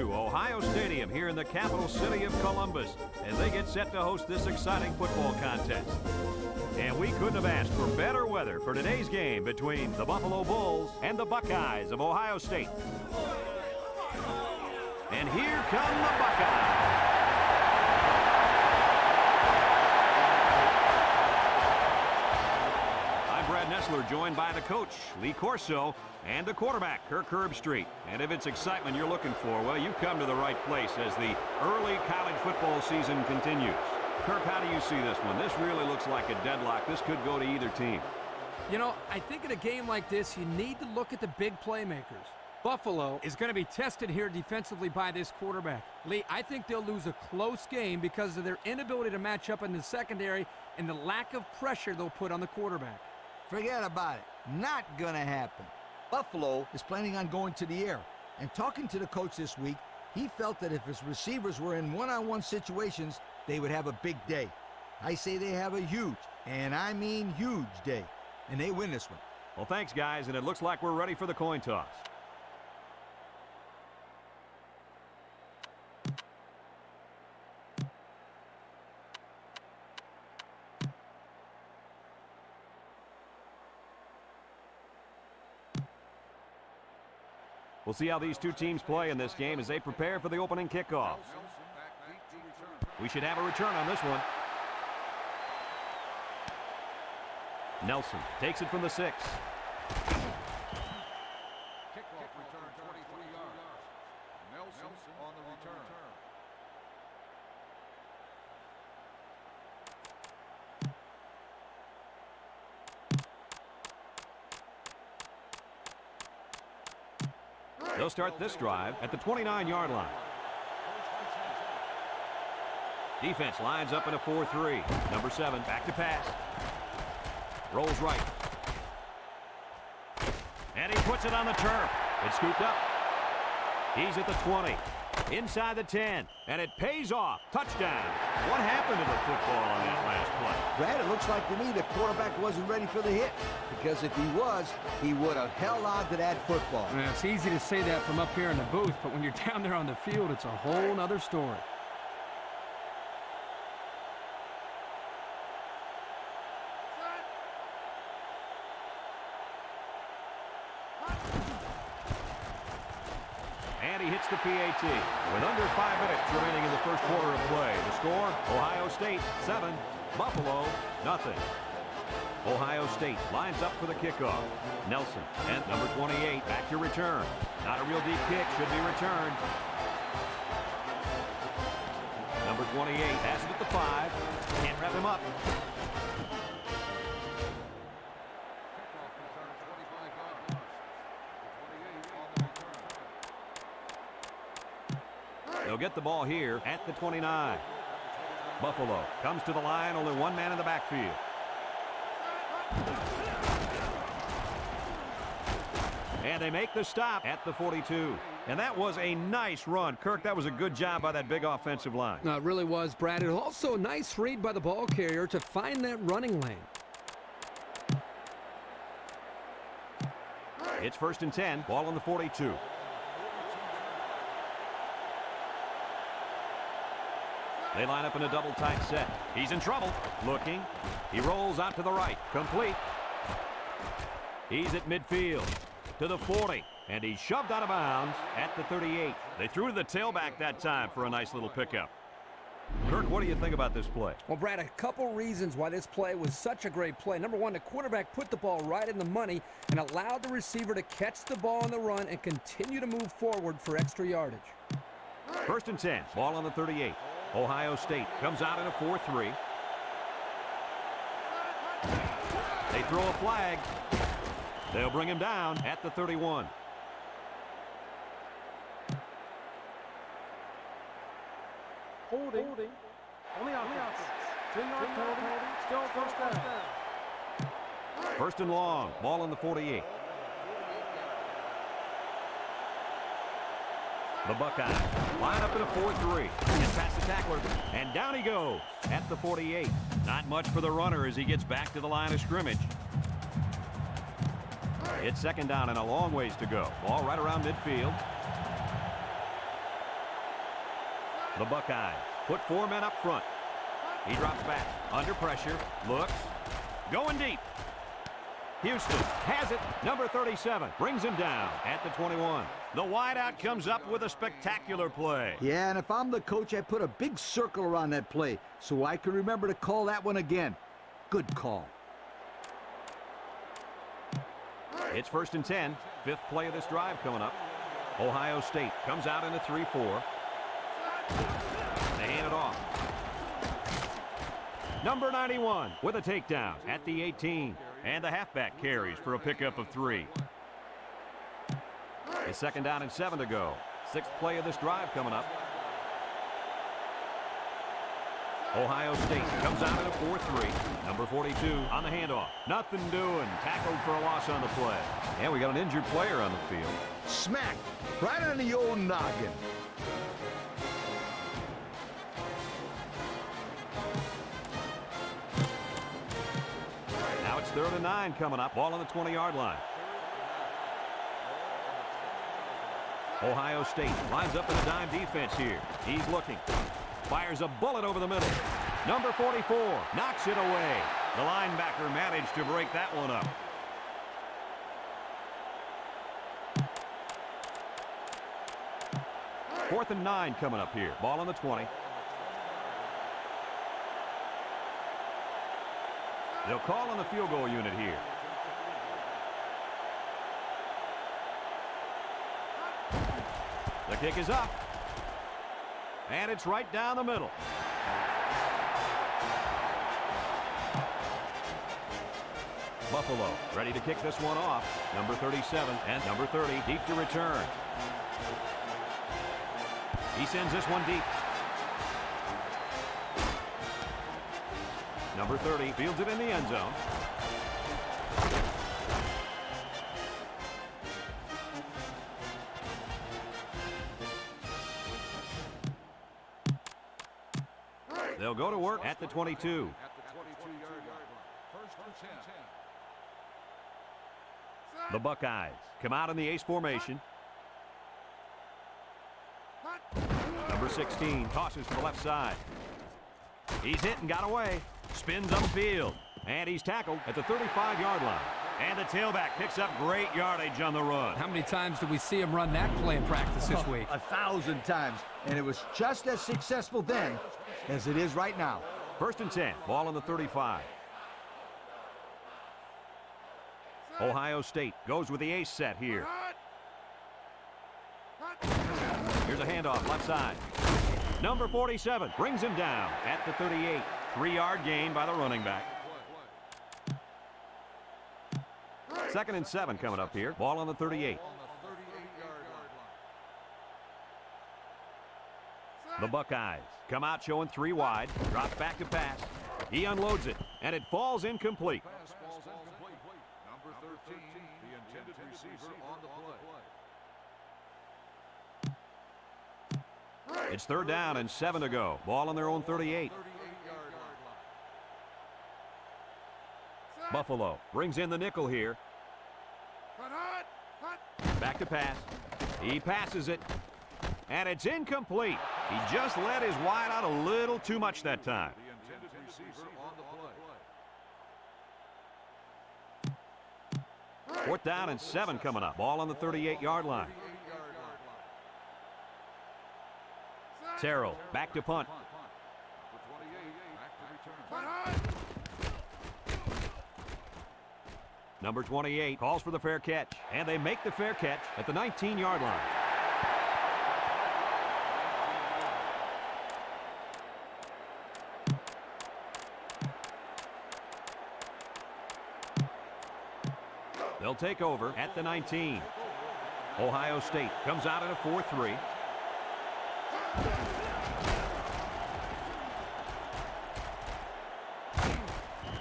Horseshoe, Ohio Stadium here in the capital city of Columbus as they get set to host this exciting football contest. And we couldn't have asked for better weather for today's game between the Buffalo Bulls and the Buckeyes of Ohio State. And here come the Buckeyes. Nestler joined by the coach, Lee Corso, and the quarterback, Kirk Herbstreit. And if it's excitement you're looking for, well, you've come to the right place as the early college football season continues. Kirk, how do you see this one? This really looks like a deadlock. This could go to either team. You know, I think in a game like this, you need to look at the big playmakers. Buffalo is going to be tested here defensively by this quarterback. Lee, I think they'll lose a close game because of their inability to match up in the secondary and the lack of pressure they'll put on the quarterback. Forget about it. Not gonna happen. Buffalo is planning on going to the air. And talking to the coach this week, he felt that if his receivers were in one-on-one situations, they would have a big day. I say they have a huge, and I mean huge day. And they win this one. Well, thanks, guys, and it looks like we're ready for the coin toss. We'll see how these two teams play in this game as they prepare for the opening kickoff. We should have a return on this one. Nelson takes it from the 6. Kickoff return 23 yards. Nelson on the return. They'll start this drive at the 29-yard line. Defense lines up in a 4-3. Number 7 back to pass. Rolls right. And he puts it on the turf. It's scooped up. He's at the 20. Inside the 10. And it pays off. Touchdown. What happened to the football on that last play? Brad, it looks like to me the quarterback wasn't ready for the hit. Because if he was, he would have held on to that football. Well, it's easy to say that from up here in the booth, but when you're down there on the field, it's a whole nother story. And he hits the PAT. With under 5 minutes remaining in the first quarter of play. The score, Ohio State 7, Buffalo nothing. Ohio State lines up for the kickoff. Nelson and number 28 back to return. Not a real deep kick, should be returned. Number 28 has it at the 5. Can't wrap him up. They'll get the ball here at the 29. Buffalo comes to the line, only one man in the backfield. And they make the stop at the 42. And that was a nice run. Kirk, that was a good job by that big offensive line. No, it really was, Brad. It was also a nice read by the ball carrier to find that running lane. It's 1st and 10, ball on the 42. They line up in a double tight set. He's in trouble. Looking. He rolls out to the right. Complete. He's at midfield. To the 40. And he's shoved out of bounds at the 38. They threw to the tailback that time for a nice little pickup. Kirk, what do you think about this play? Well, Brad, a couple reasons why this play was such a great play. Number one, the quarterback put the ball right in the money and allowed the receiver to catch the ball on the run and continue to move forward for extra yardage. 1st and 10, ball on the 38. Ohio State comes out in a 4-3. They throw a flag. They'll bring him down at the 31. Holding. On the offense. 2-yard penalty. Still first down. 1st and long. Ball on the 48. The Buckeyes line up in a 4-3. Gets past the tackler. And down he goes at the 48. Not much for the runner as he gets back to the line of scrimmage. It's 2nd down and a long ways to go. Ball right around midfield. The Buckeyes put 4 men up front. He drops back, under pressure, looks, going deep. Houston has it. Number 37 brings him down at the 21. The wideout comes up with a spectacular play. Yeah, and if I'm the coach, I put a big circle around that play so I can remember to call that one again. Good call. It's 1st and 10. 5th play of this drive coming up. Ohio State comes out in a 3-4. They hand it off. Number 91 with a takedown at the 18. And the halfback carries for a pickup of 3. It's 2nd down and 7 to go. 6th play of this drive coming up. Ohio State comes out in a 4-3. Number 42 on the handoff. Nothing doing. Tackled for a loss on the play. And we got an injured player on the field. Smack right on the old noggin. Now it's 3rd and 9 coming up. Ball on the 20-yard line. Ohio State lines up in a dime defense here. He's looking. Fires a bullet over the middle. Number 44 knocks it away. The linebacker managed to break that one up. Fourth and 9 coming up here. Ball on the 20. They'll call on the field goal unit here. The kick is up. And it's right down the middle. Buffalo ready to kick this one off. Number 37 and number 30 deep to return. He sends this one deep. Number 30 fields it in the end zone. They'll go to work at the 22. At the 22-yard line. 1st and 10. The Buckeyes come out in the ace formation. Number 16 tosses to the left side. He's hit and got away. Spins upfield. And he's tackled at the 35-yard line. And the tailback picks up great yardage on the run. How many times do we see him run that play in practice this week? 1,000 times. And it was just as successful then as it is right now. 1st and 10. Ball on the 35. Ohio State goes with the ace set here. Here's a handoff left side. Number 47 brings him down at the 38. 3-yard gain by the running back. 2nd and 7 coming up here. Ball on the 38. The Buckeyes come out showing 3 wide. Drops back to pass. He unloads it, and it falls incomplete. Pass falls incomplete. Number 13, the intended receiver on the play. It's 3rd down and 7 to go. Ball on their own 38. 38-yard line. Buffalo brings in the nickel here. Back to pass. He passes it. And it's incomplete. He just let his wide out a little too much that time. The intended receiver on the play. 4th down and 7 coming up. Ball on the 38-yard line. 38-yard line. Terrell back to punt. Number 28, back to return. Number 28 calls for the fair catch. And they make the fair catch at the 19-yard line. They'll take over at the 19. Ohio State comes out in a 4-3.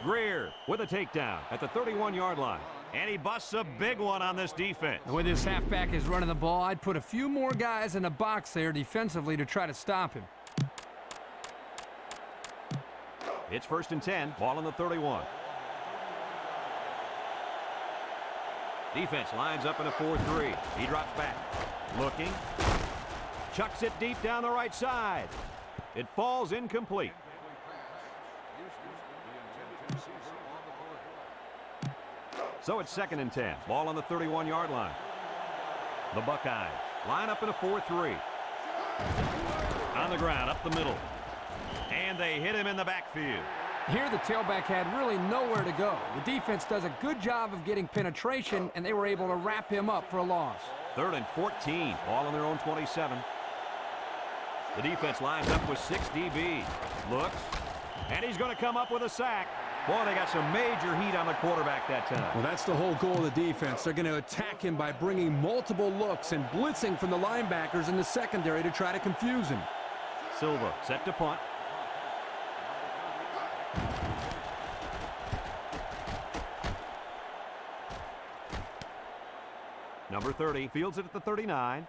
Greer with a takedown at the 31-yard line. And he busts a big one on this defense. The way this halfback is running the ball, I'd put a few more guys in the box there defensively to try to stop him. It's 1st and 10. Ball on the 31. Defense lines up in a 4-3. He drops back. Looking. Chucks it deep down the right side. It falls incomplete. So it's 2nd and 10. Ball on the 31-yard line. The Buckeyes line up in a 4-3. On the ground, up the middle. And they hit him in the backfield. Here the tailback had really nowhere to go. The defense does a good job of getting penetration, and they were able to wrap him up for a loss. 3rd and 14. Ball on their own 27. The defense lines up with 6 DBs. Looks. And he's going to come up with a sack. Boy, they got some major heat on the quarterback that time. Well, that's the whole goal of the defense. They're going to attack him by bringing multiple looks and blitzing from the linebackers in the secondary to try to confuse him. Silva set to punt. Number 30 fields it at the 39.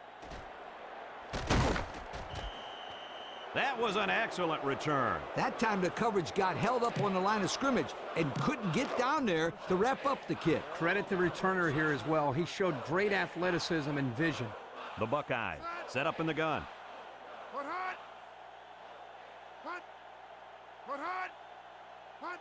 That was an excellent return. That time the coverage got held up on the line of scrimmage and couldn't get down there to wrap up the kick. Credit the returner here as well. He showed great athleticism and vision. The Buckeyes set up in the gun. Put hot. Hot. Put hot. Hot.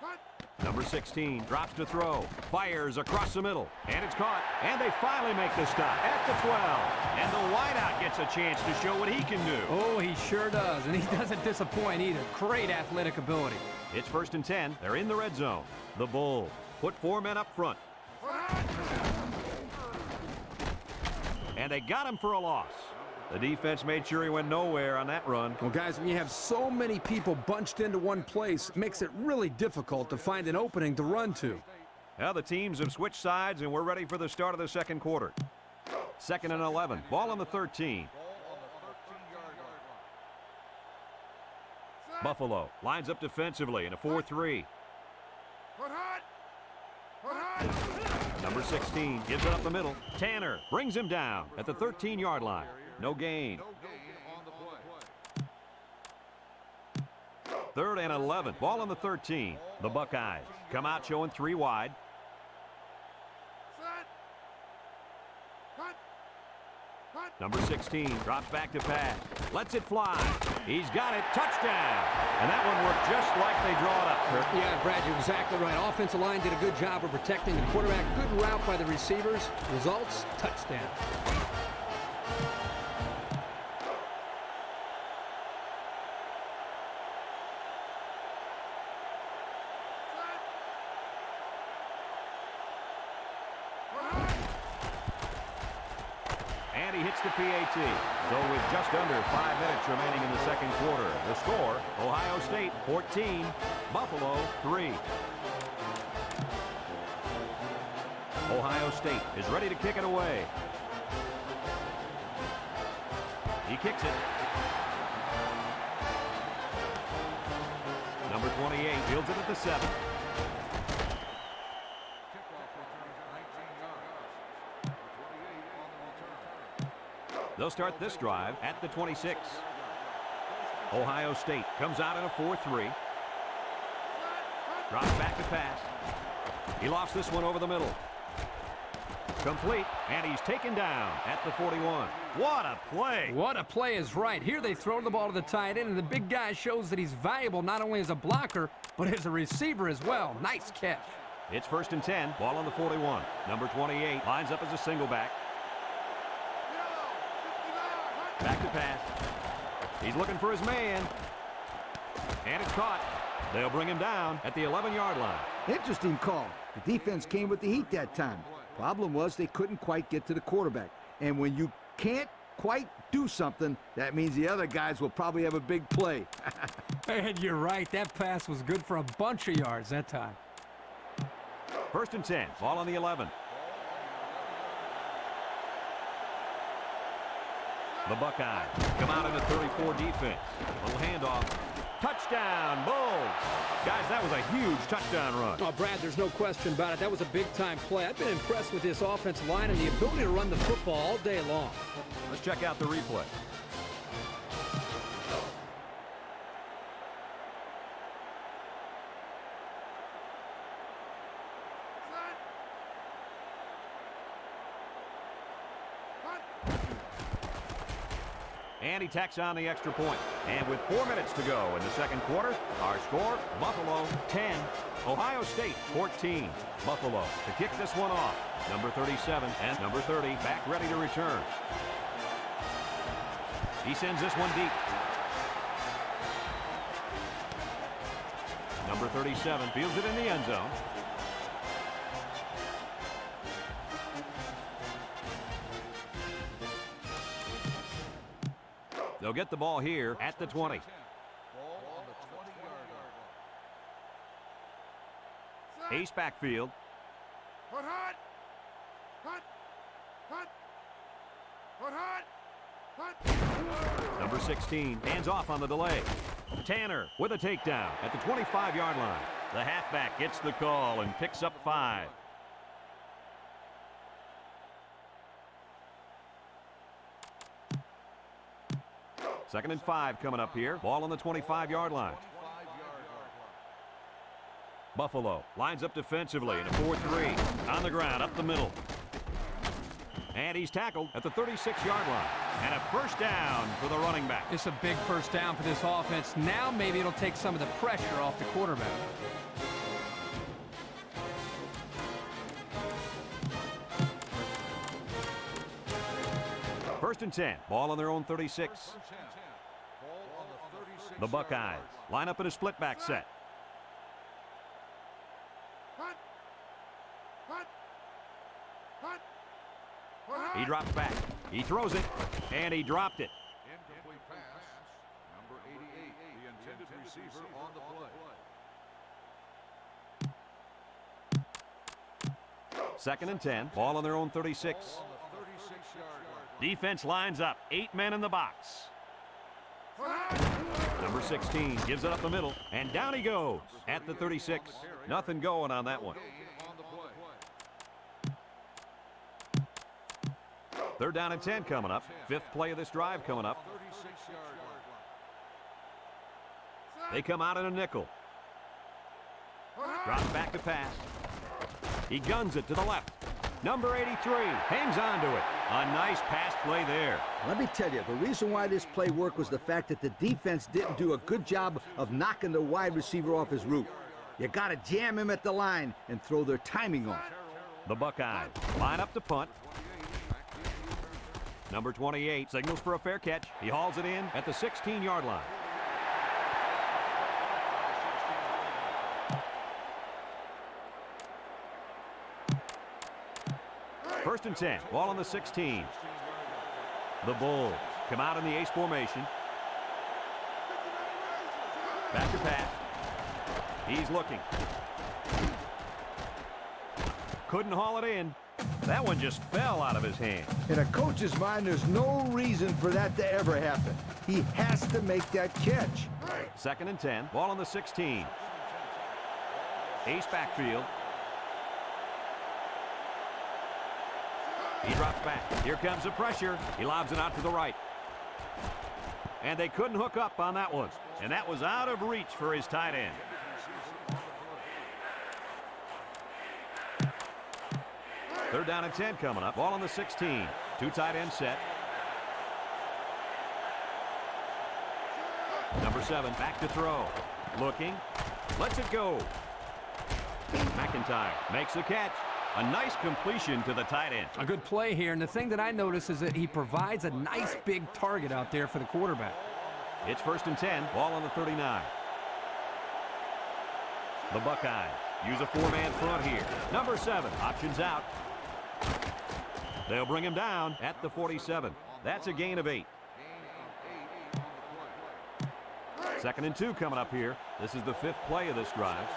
Hot. Number 16 drops to throw. Fires across the middle. And it's caught. And they finally make the stop at the 12. And the wideout gets a chance to show what he can do. Oh, he sure does. And he doesn't disappoint either. Great athletic ability. It's 1st and 10. They're in the red zone. The Bulls put 4 men up front. And they got him for a loss. The defense made sure he went nowhere on that run. Well, guys, when you have so many people bunched into one place, it makes it really difficult to find an opening to run to. Now the teams have switched sides, and we're ready for the start of the 2nd quarter. 2nd and 11. Ball on the 13. Buffalo lines up defensively in a 4-3. Put hot. Put hot. Number 16 gives it up the middle. Tanner brings him down at the 13-yard line. No gain. No gain on the play. 3rd and 11. Ball on the 13. The Buckeyes come out showing 3 wide. Set. Hot. Hot. Number 16 drops back to pass. Lets it fly. He's got it. Touchdown. And that one worked just like they draw it up, Kirk. Yeah, Brad, you're exactly right. Offensive line did a good job of protecting the quarterback. Good route by the receivers. Results, touchdown. And he hits the PAT. So with just under 5 minutes remaining in the 2nd quarter, the score, Ohio State 14, Buffalo 3. Ohio State is ready to kick it away. He kicks it. Number 28 fields it at the 7. They'll start this drive at the 26. Ohio State comes out in a 4-3. Drops back to pass. He lost this one over the middle. Complete, and he's taken down at the 41. What a play! What a play is right. Here they throw the ball to the tight end, and the big guy shows that he's valuable not only as a blocker, but as a receiver as well. Nice catch. It's 1st and 10. Ball on the 41. Number 28 lines up as a single back. Back to pass. He's looking for his man. And it's caught. They'll bring him down at the 11-yard line. Interesting call. The defense came with the heat that time. Problem was they couldn't quite get to the quarterback. And when you can't quite do something, that means the other guys will probably have a big play. And you're right. That pass was good for a bunch of yards that time. 1st and 10. Ball on the 11. The Buckeyes come out in a 34 defense. Little handoff. Touchdown, Bulls. Guys, that was a huge touchdown run. Oh, Brad, there's no question about it. That was a big-time play. I've been impressed with this offensive line and the ability to run the football all day long. Let's check out the replay. And he tacks on the extra point. And with 4 minutes to go in the second quarter, our score, Buffalo 10, Ohio State 14. Buffalo to kick this one off. Number 37 and number 30 back ready to return. He sends this one deep. Number 37 fields it in the end zone. They'll get the ball here at the 20. Ball on the 20-yard line. Ace backfield. Hut, hut! Hut! Hut! Hut, hut! Hut! Number 16 hands off on the delay. Tanner with a takedown at the 25-yard line. The halfback gets the call and picks up 5. Second and 5 coming up here. Ball on the 25-yard line. Buffalo lines up defensively in a 4-3. On the ground, up the middle. And he's tackled at the 36-yard line. And a first down for the running back. It's a big first down for this offense. Now maybe it'll take some of the pressure off the quarterback. First and 10. Ball on their own 36. The Buckeyes line up in a split back set. He drops back. He throws it, and he dropped it. Incomplete pass. Number 88, the intended receiver on the play. Second and 10. Ball on their own 36. On the 36-yard line. Defense lines up. 8 men in the box. Number 16 gives it up the middle, and down he goes at the 36. Nothing going on that one. On the play. Third down and 10 coming up. 5th play of this drive coming up. 36-yard line. They come out in a nickel. Drops back to pass. He guns it to the left. Number 83 hangs on to it. A nice pass play there. Let me tell you, the reason why this play worked was the fact that the defense didn't do a good job of knocking the wide receiver off his route. You got to jam him at the line and throw their timing off. The Buckeyes line up to punt. Number 28 signals for a fair catch. He hauls it in at the 16-yard line. First and 10. Ball on the 16. The Bulls come out in the ace formation. Back to pass. He's looking. Couldn't haul it in. That one just fell out of his hand. In a coach's mind, there's no reason for that to ever happen. He has to make that catch. Second and 10. Ball on the 16. Ace backfield. He drops back. Here comes the pressure. He lobs it out to the right. And they couldn't hook up on that one. And that was out of reach for his tight end. Third down and 10 coming up. Ball on the 16. 2 tight end set. Number 7 back to throw. Looking. Lets it go. McIntyre makes the catch. A nice completion to the tight end. A good play here, and the thing that I notice is that he provides a nice big target out there for the quarterback. It's first and 10. Ball on the 39. The Buckeyes use a 4-man front here. Number 7 options out. They'll bring him down at the 47. That's a gain of 8. Second and 2 coming up here. This is the 5th play of this drive.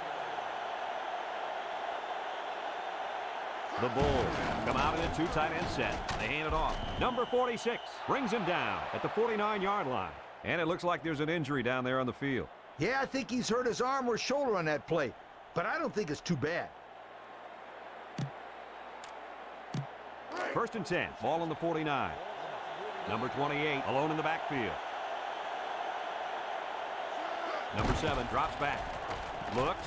The Bulls come out in a 2 tight end set. They hand it off. Number 46 brings him down at the 49-yard line. And it looks like there's an injury down there on the field. Yeah, I think he's hurt his arm or shoulder on that play, but I don't think it's too bad. First and 10. Ball on the 49. Number 28 alone in the backfield. Number 7 drops back. Looks.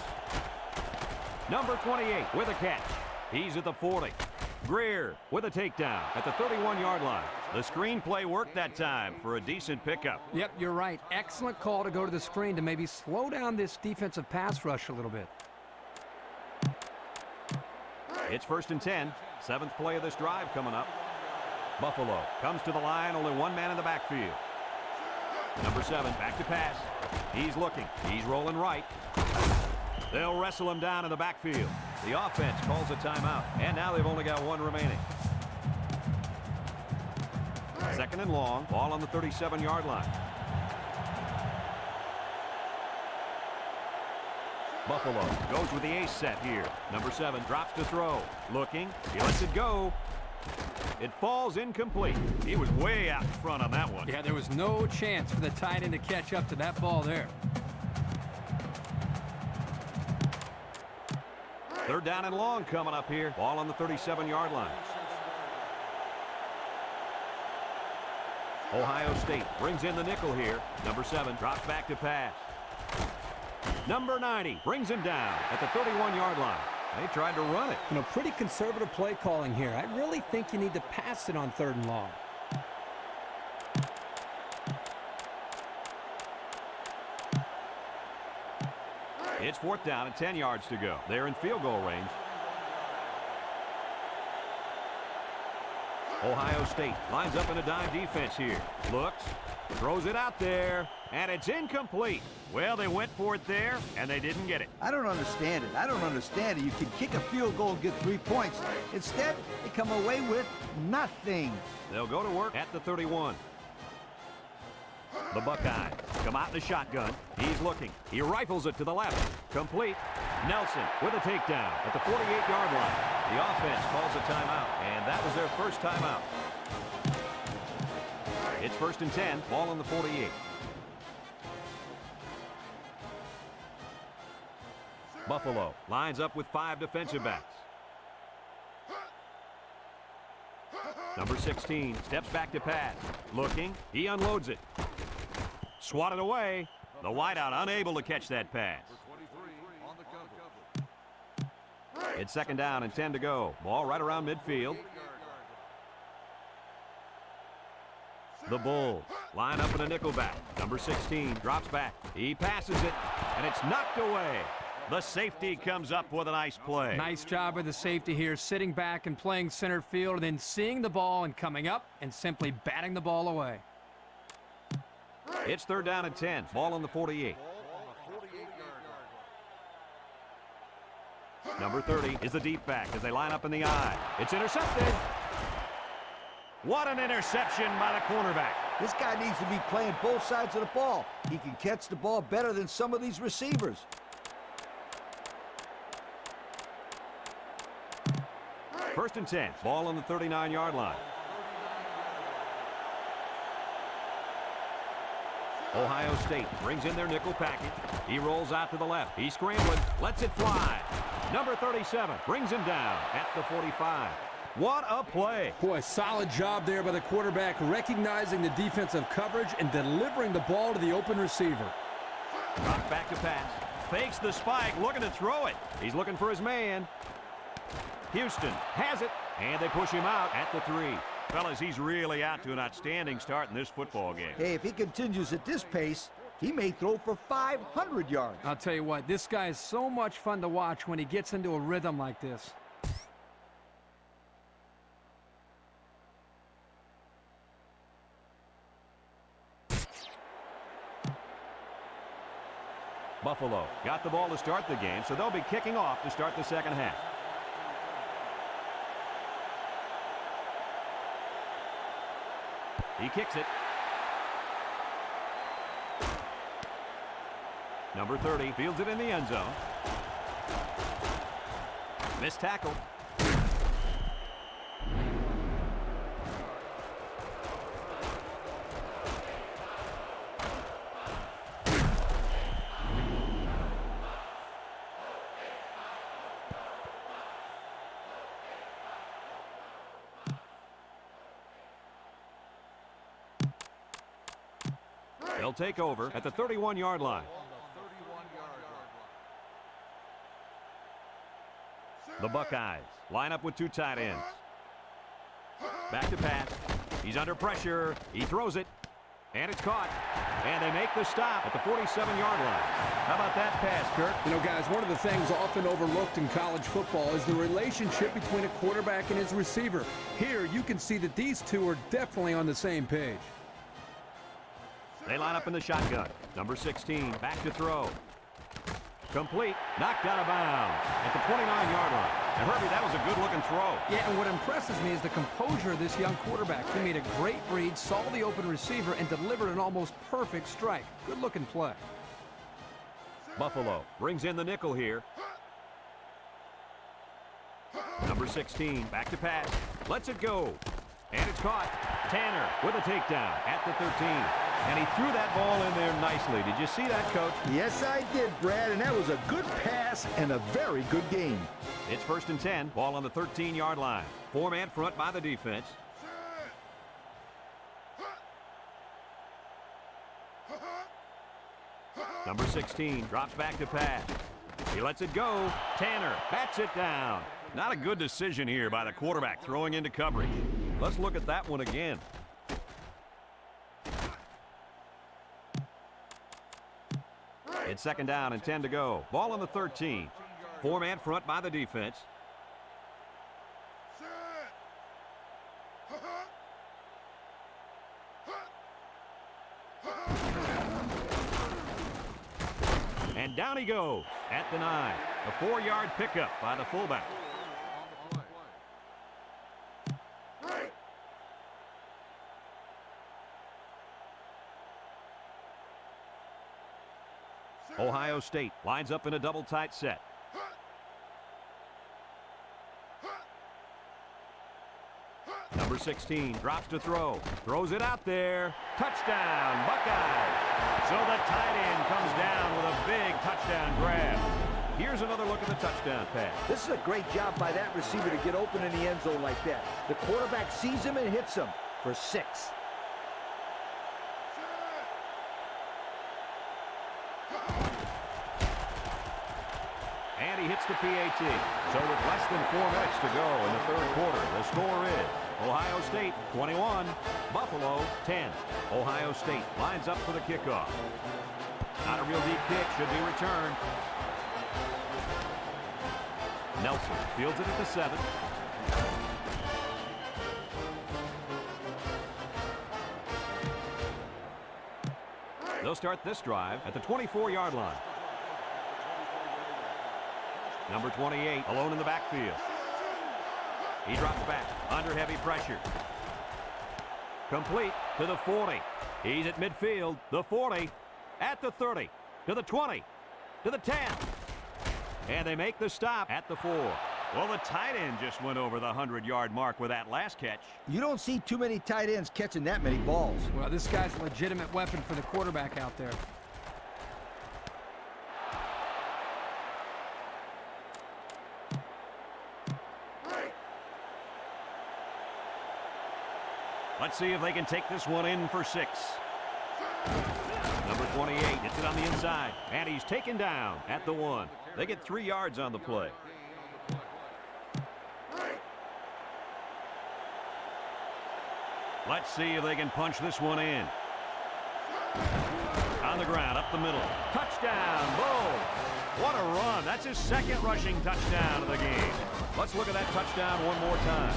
Number 28 with a catch. He's at the 40. Greer with a takedown at the 31-yard line. The screenplay worked that time for a decent pickup. Yep, you're right. Excellent call to go to the screen to maybe slow down this defensive pass rush a little bit. It's 1st and 10. 7th play of this drive coming up. Buffalo comes to the line, only one man in the backfield. Number 7, back to pass. He's looking. He's rolling right. They'll wrestle him down in the backfield. The offense calls a timeout, and now they've only got one remaining. 2nd and long, ball on the 37-yard line. Buffalo goes with the ace set here. Number 7 drops to throw. Looking. He lets it go. It falls incomplete. He was way out in front on that one. Yeah, there was no chance for the tight end to catch up to that ball there. 3rd down and long coming up here. Ball on the 37-yard line. Ohio State brings in the nickel here. Number 7 drops back to pass. Number 90 brings him down at the 31-yard line. They tried to run it. You know, pretty conservative play calling here. I really think you need to pass it on 3rd and long. It's 4th down and 10 yards to go. They're in field goal range. Ohio State lines up in a dime defense here. Looks, throws it out there, and it's incomplete. Well, they went for it there, and they didn't get it. I don't understand it. I don't understand it. You can kick a field goal and get 3 points. Instead, they come away with nothing. They'll go to work at the 31. The Buckeyes come out in the shotgun. He's looking. He rifles it to the left. Complete. Nelson with a takedown at the 48-yard line. The offense calls a timeout, and that was their first timeout. It's 1st and 10. Ball on the 48. Buffalo lines up with 5 defensive backs. Number 16 steps back to pass. Looking. He unloads it. Swatted away. The wideout unable to catch that pass. It's 2nd down and 10 to go. Ball right around midfield. The Bulls line up in a nickel back. Number 16 drops back. He passes it, and it's knocked away. The safety comes up with a nice play. Nice job of the safety here, sitting back and playing center field, and then seeing the ball and coming up and simply batting the ball away. It's 3rd down and 10. Ball on the 48. Number 30 is the deep back as they line up in the I. It's intercepted. What an interception by the cornerback. This guy needs to be playing both sides of the ball. He can catch the ball better than some of these receivers. First and 10. Ball on the 39-yard line. Ohio State brings in their nickel package. He rolls out to the left. He's scrambling. Lets it fly. Number 37 brings him down at the 45. What a play. Boy, solid job there by the quarterback, recognizing the defensive coverage and delivering the ball to the open receiver. Drops back to pass. Fakes the spike, looking to throw it. He's looking for his man. Houston has it, and they push him out at the 3. Fellas, he's really out to an outstanding start in this football game. Hey, if he continues at this pace, he may throw for 500 yards. I'll tell you what, this guy is so much fun to watch when he gets into a rhythm like this. Buffalo got the ball to start the game, so they'll be kicking off to start the second half. He kicks it. Number 30 fields it in the end zone. Missed tackle. They'll take over at the 31-yard line. The Buckeyes line up with 2 tight ends. Back to pass. He's under pressure. He throws it. And it's caught. And they make the stop at the 47-yard line. How about that pass, Kurt? You know, guys, one of the things often overlooked in college football is the relationship between a quarterback and his receiver. Here, you can see that these two are definitely on the same page. They line up in the shotgun. Number 16, back to throw. Complete. Knocked out of bounds at the 29-yard line. And Herbie, that was a good-looking throw. Yeah, and what impresses me is the composure of this young quarterback. He made a great read, saw the open receiver, and delivered an almost perfect strike. Good-looking play. Buffalo brings in the nickel here. Number 16, back to pass. Lets it go. And it's caught. Tanner with a takedown at the 13. And he threw that ball in there nicely. Did you see that, Coach? Yes, I did, Brad, and that was a good pass and a very good game. It's 1st and 10. Ball on the 13-yard line. 4-man front by the defense. Number 16 drops back to pass. He lets it go. Tanner bats it down. Not a good decision here by the quarterback throwing into coverage. Let's look at that one again. It's 2nd down and 10 to go. Ball on the 13. 4-man front by the defense. And down he goes at the 9. A 4-yard pickup by the fullback. Ohio State lines up in a double tight set. Number 16 drops to throw. Throws it out there. Touchdown, Buckeyes. So the tight end comes down with a big touchdown grab. Here's another look at the touchdown pass. This is a great job by that receiver to get open in the end zone like that. The quarterback sees him and hits him for 6. And he hits the PAT. So with less than 4 minutes to go in the 3rd quarter, the score is Ohio State 21, Buffalo 10. Ohio State lines up for the kickoff. Not a real deep kick, should be returned. Nelson fields it at the 7. They'll start this drive at the 24-yard line. Number 28 alone in the backfield. He drops back under heavy pressure. Complete to the 40. He's at midfield. The 40 at the 30 to the 20 to the 10. And they make the stop at the 4. Well, the tight end just went over the 100-yard mark with that last catch. You don't see too many tight ends catching that many balls. Well, this guy's a legitimate weapon for the quarterback out there. Let's see if they can take this one in for 6. Number 28 hits it on the inside, and he's taken down at the 1. They get 3 yards on the play. Let's see if they can punch this one in. On the ground, up the middle. Touchdown, Bull. What a run. That's his 2nd rushing touchdown of the game. Let's look at that touchdown one more time.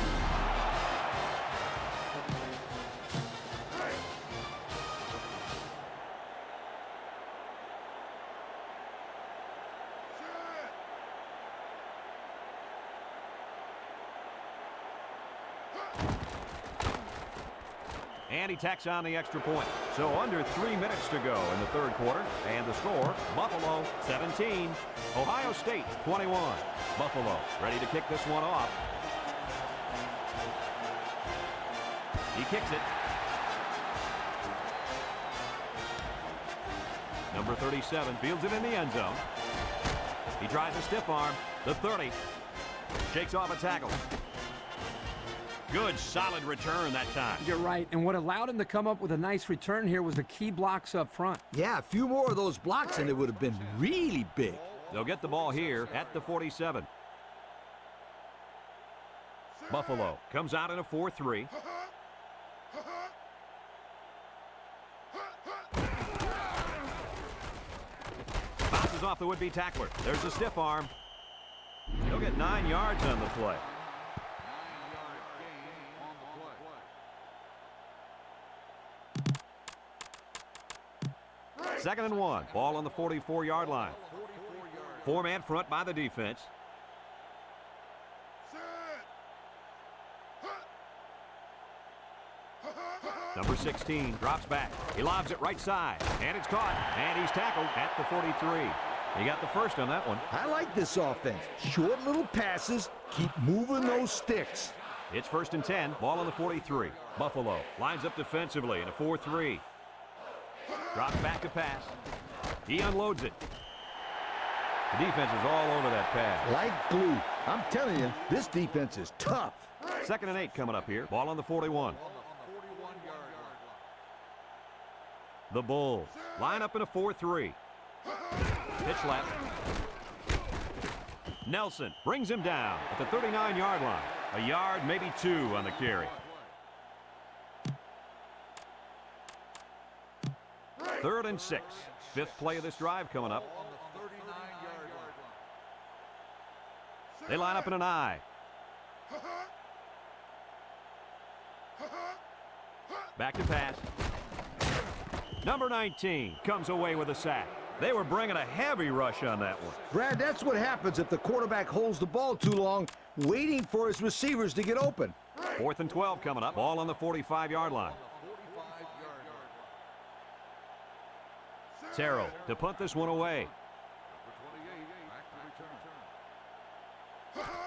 And he tacks on the extra point. So under 3 minutes to go in the 3rd quarter. And the score, Buffalo 17, Ohio State 21. Buffalo ready to kick this one off. He kicks it. Number 37 fields it in the end zone. He tries a stiff arm. The 30 shakes off a tackle. Good, solid return that time. You're right, and what allowed him to come up with a nice return here was the key blocks up front. Yeah, a few more of those blocks and it would have been really big. They'll get the ball here at the 47. Buffalo comes out in a 4-3. Bounces off the would-be tackler. There's a stiff arm. He'll get 9 yards on the play. 9-yard gain on the play. 2nd and 1. Ball on the 44-yard line. 44 yards. 4-man front by the defense. Number 16 drops back. He lobs it right side, and it's caught, and he's tackled at the 43. He got the first on that one. I like this offense. Short little passes. Keep moving those sticks. It's 1st and 10. Ball on the 43. Buffalo lines up defensively in a 4-3. Drops back to pass. He unloads it. The defense is all over that pass. Like glue. I'm telling you, this defense is tough. 2nd and 8 coming up here. Ball on the 41. On the 41-yard line. The Bulls line up in a 4-3. Pitch left. Nelson brings him down at the 39-yard line. A yard, maybe 2 on the carry. 3rd and 6. 5th play of this drive coming up. On the 39-yard line. They line up in an I. Back to pass. Number 19 comes away with a sack. They were bringing a heavy rush on that one. Brad, that's what happens if the quarterback holds the ball too long, waiting for his receivers to get open. 4th and 12 coming up. Ball on the 45-yard line. 45-yard line. Terrell to punt this one away. Number 28, back to return.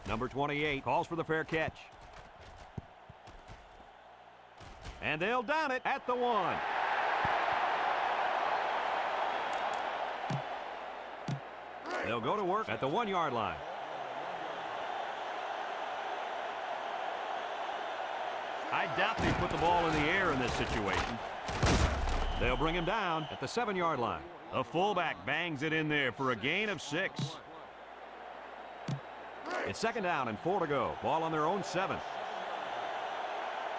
Number 28 calls for the fair catch. And they'll down it at the 1. They'll go to work at the 1-yard line. I doubt they put the ball in the air in this situation. They'll bring him down at the 7-yard line. The fullback bangs it in there for a gain of 6. It's 2nd down and 4 to go. Ball on their own 7.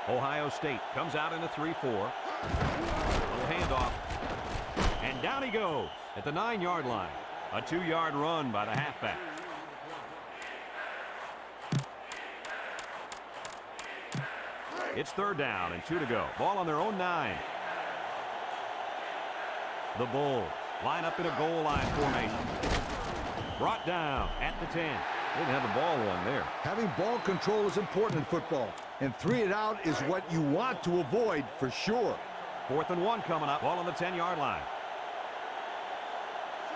Ohio State comes out in a 3-4. Little handoff. And down he goes at the 9-yard line. A 2-yard run by the halfback. It's 3rd down and 2 to go. Ball on their own 9. The Bulls line up in a goal line formation. Brought down at the 10. Didn't have the ball one there. Having ball control is important in football, and 3 and out is what you want to avoid for sure. 4th and 1 coming up. Ball on the 10-yard line.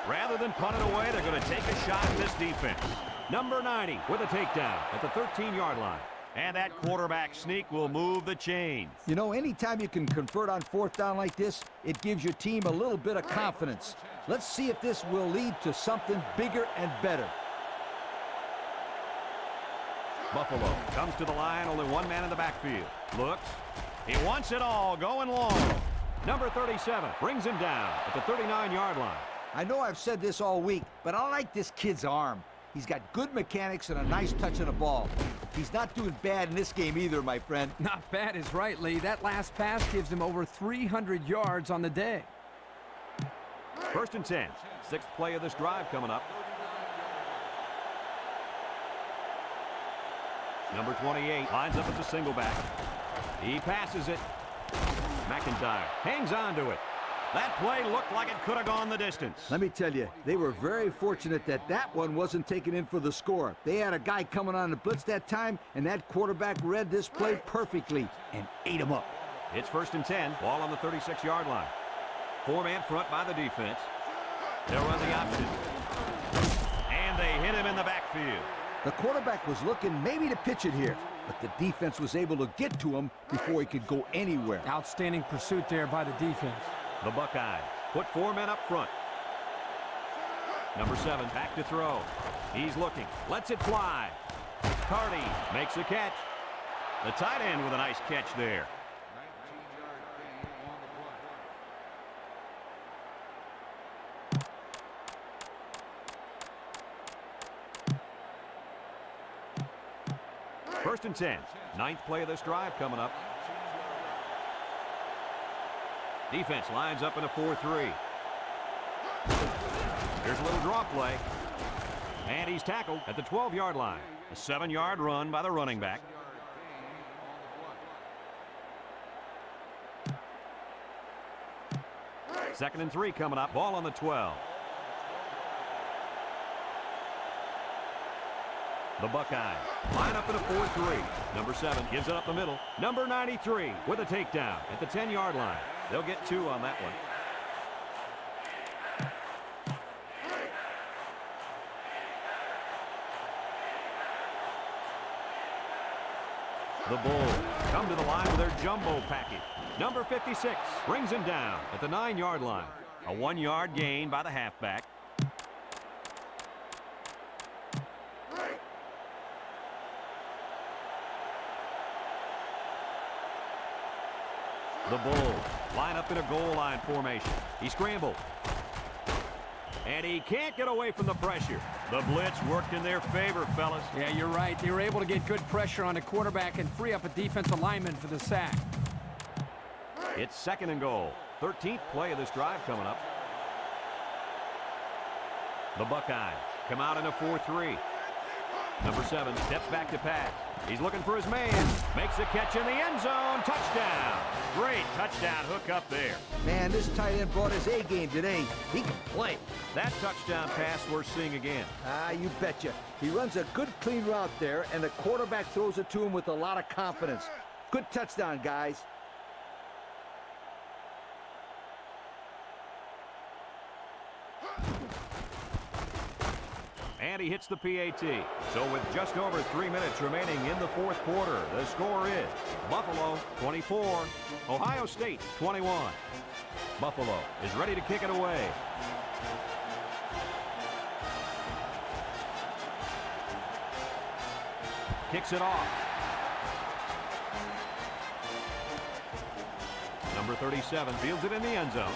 Rather than punt it away, they're going to take a shot at this defense. Number 90 with a takedown at the 13-yard line. And that quarterback sneak will move the chains. You know, anytime you can convert on 4th down like this, it gives your team a little bit of confidence. Let's see if this will lead to something bigger and better. Buffalo comes to the line, only 1 man in the backfield. Looks. He wants it all, going long. Number 37 brings him down at the 39-yard line. I know I've said this all week, but I like this kid's arm. He's got good mechanics and a nice touch on the ball. He's not doing bad in this game either, my friend. Not bad is right, Lee. That last pass gives him over 300 yards on the day. 1st and 10. 6th play of this drive coming up. Number 28 lines up at the single back. He passes it. McIntyre hangs on to it. That play looked like it could have gone the distance. Let me tell you, they were very fortunate that that one wasn't taken in for the score. They had a guy coming on the blitz that time, and that quarterback read this play perfectly and ate him up. It's 1st and 10. Ball on the 36-yard line. 4-man front by the defense. They'll run the option. And they hit him in the backfield. The quarterback was looking maybe to pitch it here, but the defense was able to get to him before he could go anywhere. Outstanding pursuit there by the defense. The Buckeyes put 4 men up front. Number 7 back to throw. He's looking. Lets it fly. Carty makes a catch. The tight end with a nice catch there. 19-yard gain on the play. First and 10. Ninth play of this drive coming up. Defense lines up in a 4-3. Here's a little draw play. And he's tackled at the 12-yard line. A 7-yard run by the running back. Second and 3 coming up. Ball on the 12. The Buckeyes line up in a 4-3. Number 7 gives it up the middle. Number 93 with a takedown at the 10-yard line. They'll get 2 on that one. The Bulls come to the line with their jumbo package. Number 56 brings him down at the 9-yard line. A 1-yard gain by the halfback. The Bulls line up in a goal line formation. He scrambled. And he can't get away from the pressure. The blitz worked in their favor, fellas. Yeah, you're right. They were able to get good pressure on the quarterback and free up a defensive lineman for the sack. It's second and goal. 13th play of this drive coming up. The Buckeyes come out in a 4-3. Number 7 steps back to pass. He's looking for his man. Makes a catch in the end zone. Touchdown. Great touchdown hook up there. Man, this tight end brought his A game today. He can play. That touchdown pass we're seeing again. Ah, you betcha. He runs a good, clean route there, and the quarterback throws it to him with a lot of confidence. Good touchdown, guys. And he hits the PAT. So with just over 3 minutes remaining in the fourth quarter, the score is Buffalo 24, Ohio State 21. Buffalo is ready to kick it away. Kicks it off. Number 37 fields it in the end zone.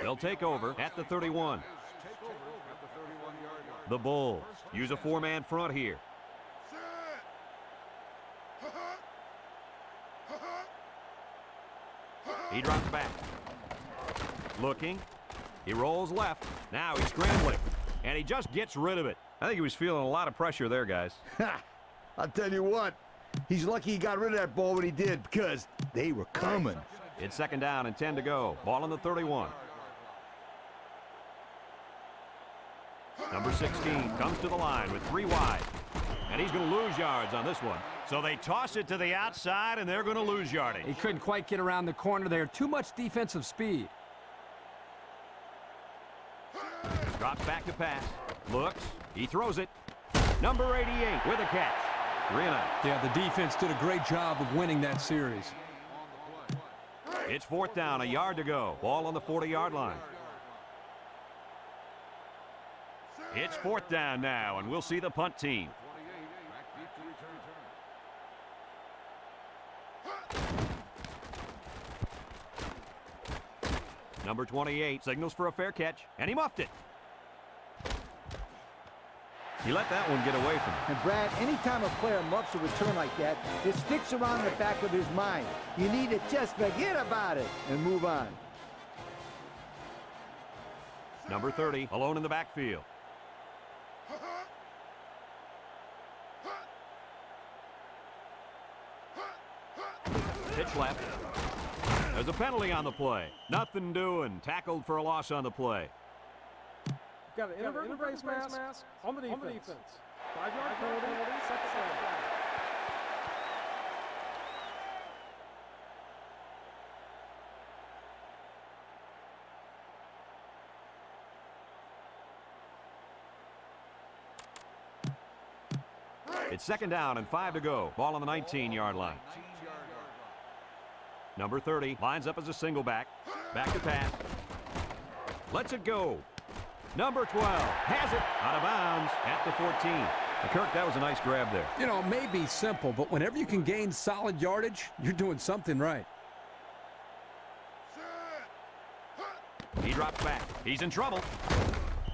They'll take over at the 31. The Bulls use a 4-man front here. He drops back. Looking. He rolls left. Now he's scrambling. And he just gets rid of it. I think he was feeling a lot of pressure there, guys. I'll tell you what. He's lucky he got rid of that ball when he did, because they were coming. It's second down and 10 to go. Ball on the 31. Number 16 comes to the line with 3 wide. And he's going to lose yards on this one. So they toss it to the outside, and they're going to lose yardage. He couldn't quite get around the corner there. Too much defensive speed. Drops back to pass. Looks. He throws it. Number 88 with a catch. 3-0. Yeah, the defense did a great job of winning that series. It's fourth down, a yard to go. Ball on the 40-yard line. It's fourth down now, and we'll see the punt team. Number 28 signals for a fair catch, and he muffed it. He let that one get away from him. And Brad, anytime a player muffs a return like that, it sticks around the back of his mind. You need to just forget about it and move on. Number 30 alone in the backfield. Pitch left. There's a penalty on the play. Nothing doing. Tackled for a loss on the play. Got an inverted face mask on the defense. 5-yard penalty, second down. It's second down and 5 to go. Ball on the 19-yard line. Number 30 lines up as a single back. Back to pass. Lets it go. Number 12 has it out of bounds at the 14. Now, Kirk, that was a nice grab there. You know, it may be simple, but whenever you can gain solid yardage, you're doing something right. He drops back. He's in trouble.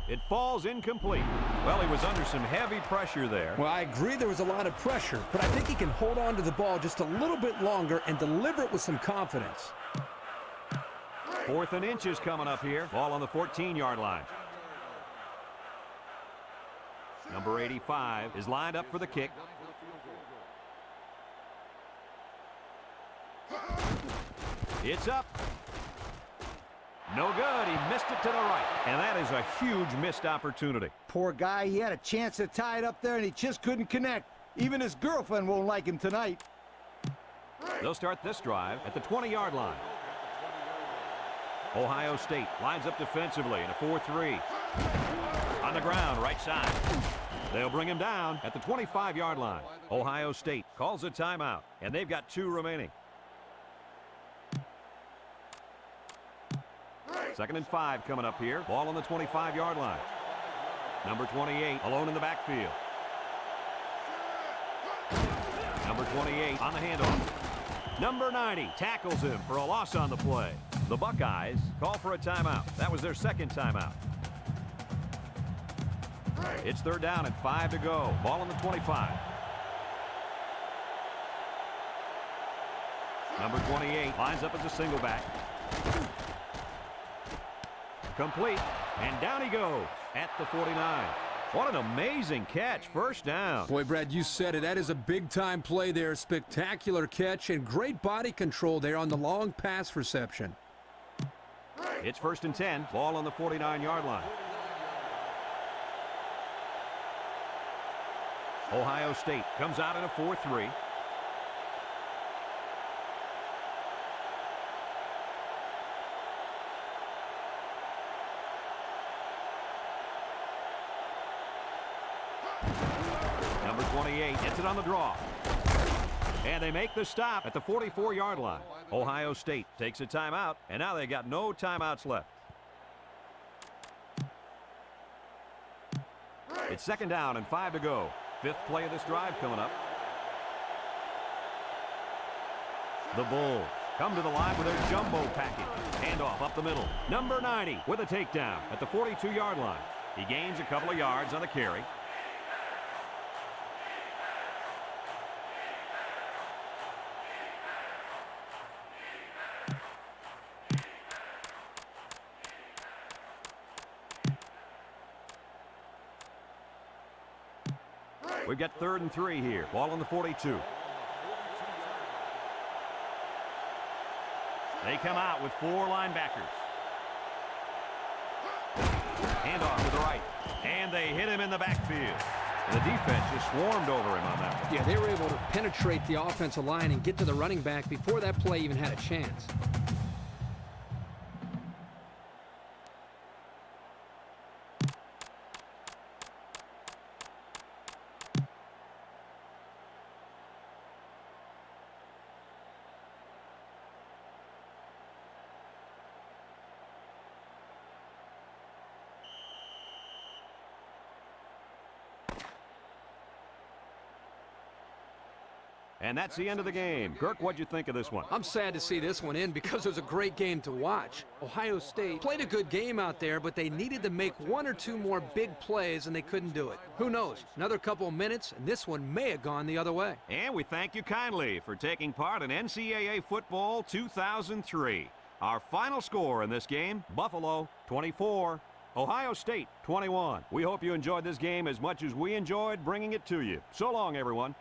It falls incomplete. Well, he was under some heavy pressure there. Well, I agree there was a lot of pressure, but I think he can hold on to the ball just a little bit longer and deliver it with some confidence. 4th and inches coming up here. Ball on the 14-yard line. Number 85 is lined up for the kick. It's up. No good. He missed it to the right. And that is a huge missed opportunity. Poor guy, he had a chance to tie it up there, and he just couldn't connect. Even his girlfriend won't like him tonight. They'll start this drive at the 20-yard line. Ohio State lines up defensively in a 4-3. On the ground, right side. They'll bring him down at the 25-yard line. Ohio State calls a timeout, and they've got 2 remaining. 2nd and 5 coming up here. Ball on the 25-yard line. Number 28 alone in the backfield. Number 28 on the handoff. Number 90 tackles him for a loss on the play. The Buckeyes call for a timeout. That was their 2nd timeout. It's 3rd down and 5 to go. Ball on the 25. Number 28 lines up as a single back. Complete, and down he goes at the 49. What an amazing catch. 1st down. Boy, Brad, you said it. That is a big-time play there. Spectacular catch and great body control there on the long pass reception. It's 1st and 10. Ball on the 49-yard line. Ohio State comes out in a 4-3. Number 28 gets it on the draw. And they make the stop at the 44-yard line. Ohio State takes a timeout, and now they got no timeouts left. It's 2nd down and 5 to go. 5th play of this drive coming up. The Bulls come to the line with their jumbo package. Handoff up the middle. Number 90 with a takedown at the 42-yard line. He gains a couple of yards on the carry. We've got 3rd and 3 here. Ball on the 42. They come out with 4 linebackers. Handoff to the right. And they hit him in the backfield. The defense just swarmed over him on that one. Yeah, they were able to penetrate the offensive line and get to the running back before that play even had a chance. And that's the end of the game. Kirk, what'd you think of this one? I'm sad to see this one in because it was a great game to watch. Ohio State played a good game out there, but they needed to make 1 or 2 more big plays, and they couldn't do it. Who knows? Another couple of minutes, and this one may have gone the other way. And we thank you kindly for taking part in NCAA Football 2003. Our final score in this game, Buffalo 24, Ohio State 21. We hope you enjoyed this game as much as we enjoyed bringing it to you. So long, everyone.